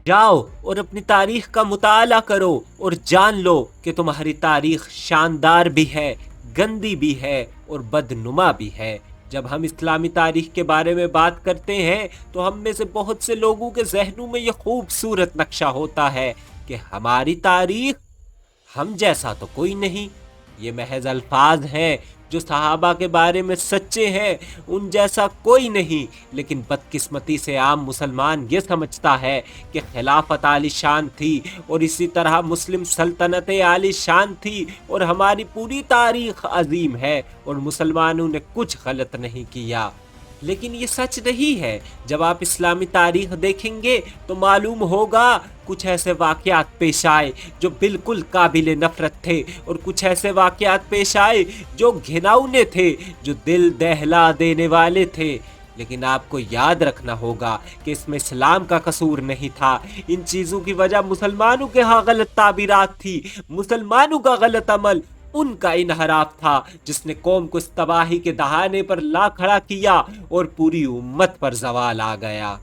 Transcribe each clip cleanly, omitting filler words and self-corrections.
جاؤ اور اپنی تاریخ کا مطالعہ کرو اور جان لو کہ تمہاری تاریخ شاندار بھی ہے، گندی بھی ہے اور بدنما بھی ہے۔ جب ہم اسلامی تاریخ کے بارے میں بات کرتے ہیں تو ہم میں سے بہت سے لوگوں کے ذہنوں میں یہ خوبصورت نقشہ ہوتا ہے کہ ہماری تاریخ، ہم جیسا تو کوئی نہیں۔ یہ محض الفاظ ہیں جو صحابہ کے بارے میں سچے ہیں، ان جیسا کوئی نہیں۔ لیکن بدقسمتی سے عام مسلمان یہ سمجھتا ہے کہ خلافت عالی شان تھی اور اسی طرح مسلم سلطنت عالی شان تھی اور ہماری پوری تاریخ عظیم ہے اور مسلمانوں نے کچھ غلط نہیں کیا۔ لیکن یہ سچ نہیں ہے۔ جب آپ اسلامی تاریخ دیکھیں گے تو معلوم ہوگا کچھ ایسے واقعات پیش آئے جو بالکل قابل نفرت تھے اور کچھ ایسے واقعات پیش آئے جو گھناؤنے تھے، جو دل دہلا دینے والے تھے۔ لیکن آپ کو یاد رکھنا ہوگا کہ اس میں اسلام کا قصور نہیں تھا۔ ان چیزوں کی وجہ مسلمانوں کے ہاں غلط تعبیرات تھی، مسلمانوں کا غلط عمل، ان کا انحراف تھا جس نے قوم کو اس تباہی کے دہانے پر لا کھڑا کیا اور پوری امت پر زوال آ گیا۔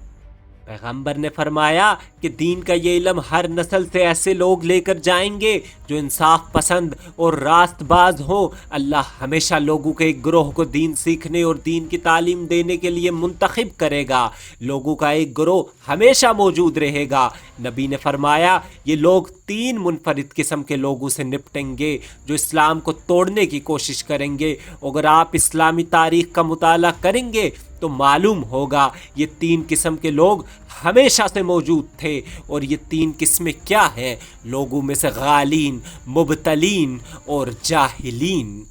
پیغمبر نے فرمایا کہ دین کا یہ علم ہر نسل سے ایسے لوگ لے کر جائیں گے جو انصاف پسند اور راست باز ہوں۔ اللہ ہمیشہ لوگوں کے ایک گروہ کو دین سیکھنے اور دین کی تعلیم دینے کے لیے منتخب کرے گا۔ لوگوں کا ایک گروہ ہمیشہ موجود رہے گا۔ نبی نے فرمایا یہ لوگ تین منفرد قسم کے لوگوں سے نپٹیں گے جو اسلام کو توڑنے کی کوشش کریں گے۔ اگر آپ اسلامی تاریخ کا مطالعہ کریں گے تو معلوم ہوگا یہ تین قسم کے لوگ ہمیشہ سے موجود تھے۔ اور یہ تین قسمیں کیا ہیں؟ لوگوں میں سے غالین، مبتلین اور جاہلین۔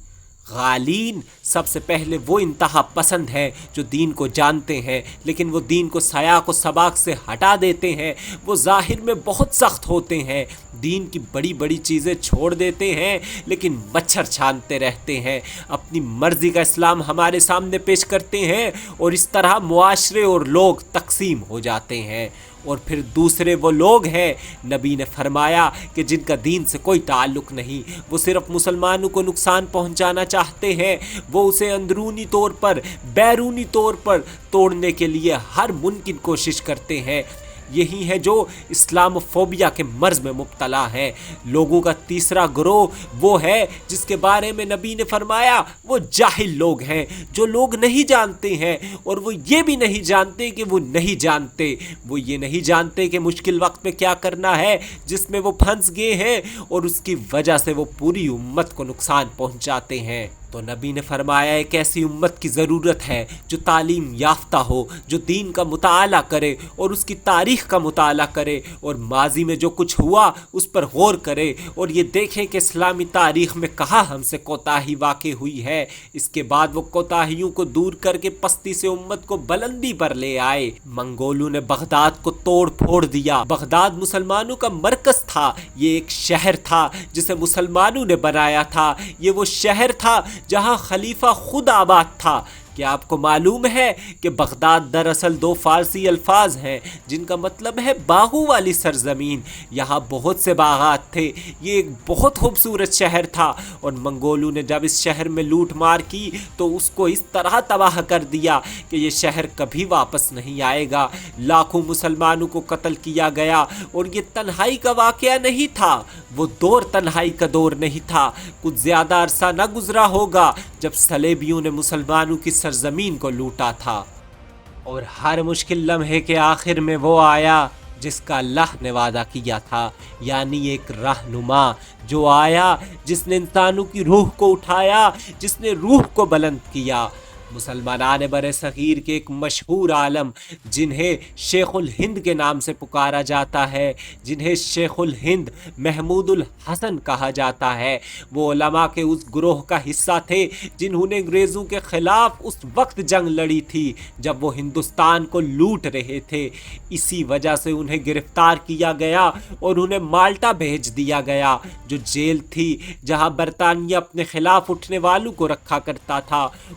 غالین سب سے پہلے وہ انتہا پسند ہیں جو دین کو جانتے ہیں لیکن وہ دین کو سیاق و سباق سے ہٹا دیتے ہیں۔ وہ ظاہر میں بہت سخت ہوتے ہیں، دین کی بڑی بڑی چیزیں چھوڑ دیتے ہیں لیکن مچھر چھانتے رہتے ہیں، اپنی مرضی کا اسلام ہمارے سامنے پیش کرتے ہیں اور اس طرح معاشرے اور لوگ تقسیم ہو جاتے ہیں۔ اور پھر دوسرے وہ لوگ ہیں، نبی نے فرمایا کہ جن کا دین سے کوئی تعلق نہیں، وہ صرف مسلمانوں کو نقصان پہنچانا چاہتے ہیں، وہ اسے اندرونی طور پر، بیرونی طور پر توڑنے کے لیے ہر ممکن کوشش کرتے ہیں۔ یہی ہے جو اسلام فوبیا کے مرض میں مبتلا ہے۔ لوگوں کا تیسرا گروہ وہ ہے جس کے بارے میں نبی نے فرمایا وہ جاہل لوگ ہیں، جو لوگ نہیں جانتے ہیں اور وہ یہ بھی نہیں جانتے کہ وہ نہیں جانتے۔ وہ یہ نہیں جانتے کہ مشکل وقت میں کیا کرنا ہے جس میں وہ پھنس گئے ہیں اور اس کی وجہ سے وہ پوری امت کو نقصان پہنچاتے ہیں۔ تو نبی نے فرمایا ایک ایسی امت کی ضرورت ہے جو تعلیم یافتہ ہو، جو دین کا مطالعہ کرے اور اس کی تاریخ کا مطالعہ کرے اور ماضی میں جو کچھ ہوا اس پر غور کرے اور یہ دیکھیں کہ اسلامی تاریخ میں کہاں ہم سے کوتاہی واقع ہوئی ہے۔ اس کے بعد وہ کوتاہیوں کو دور کر کے پستی سے امت کو بلندی پر لے آئے۔ منگولوں نے بغداد کو توڑ پھوڑ دیا۔ بغداد مسلمانوں کا مرکز تھا، یہ ایک شہر تھا جسے مسلمانوں نے بنایا تھا، یہ وہ شہر تھا جہاں خلیفہ خود آباد تھا۔ کیا آپ کو معلوم ہے کہ بغداد دراصل دو فارسی الفاظ ہیں جن کا مطلب ہے باغوں والی سرزمین؟ یہاں بہت سے باغات تھے، یہ ایک بہت خوبصورت شہر تھا اور منگولوں نے جب اس شہر میں لوٹ مار کی تو اس کو اس طرح تباہ کر دیا کہ یہ شہر کبھی واپس نہیں آئے گا۔ لاکھوں مسلمانوں کو قتل کیا گیا اور یہ تنہائی کا واقعہ نہیں تھا، وہ دور تنہائی کا دور نہیں تھا۔ کچھ زیادہ عرصہ نہ گزرا ہوگا جب صلیبیوں نے مسلمانوں کی سرزمین کو لوٹا تھا اور ہر مشکل لمحے کے آخر میں وہ آیا جس کا اللہ نے وعدہ کیا تھا، یعنی ایک رہنما جو آیا جس نے انسانوں کی روح کو اٹھایا، جس نے روح کو بلند کیا۔ مسلمانان بر صغیر کے ایک مشہور عالم جنہیں شیخ الہند کے نام سے پکارا جاتا ہے، جنہیں شیخ الہند محمود الحسن کہا جاتا ہے، وہ علماء کے اس گروہ کا حصہ تھے جنہوں نے انگریزوں کے خلاف اس وقت جنگ لڑی تھی جب وہ ہندوستان کو لوٹ رہے تھے۔ اسی وجہ سے انہیں گرفتار کیا گیا اور انہیں مالٹا بھیج دیا گیا، جو جیل تھی جہاں برطانیہ اپنے خلاف اٹھنے والوں کو رکھا کرتا تھا،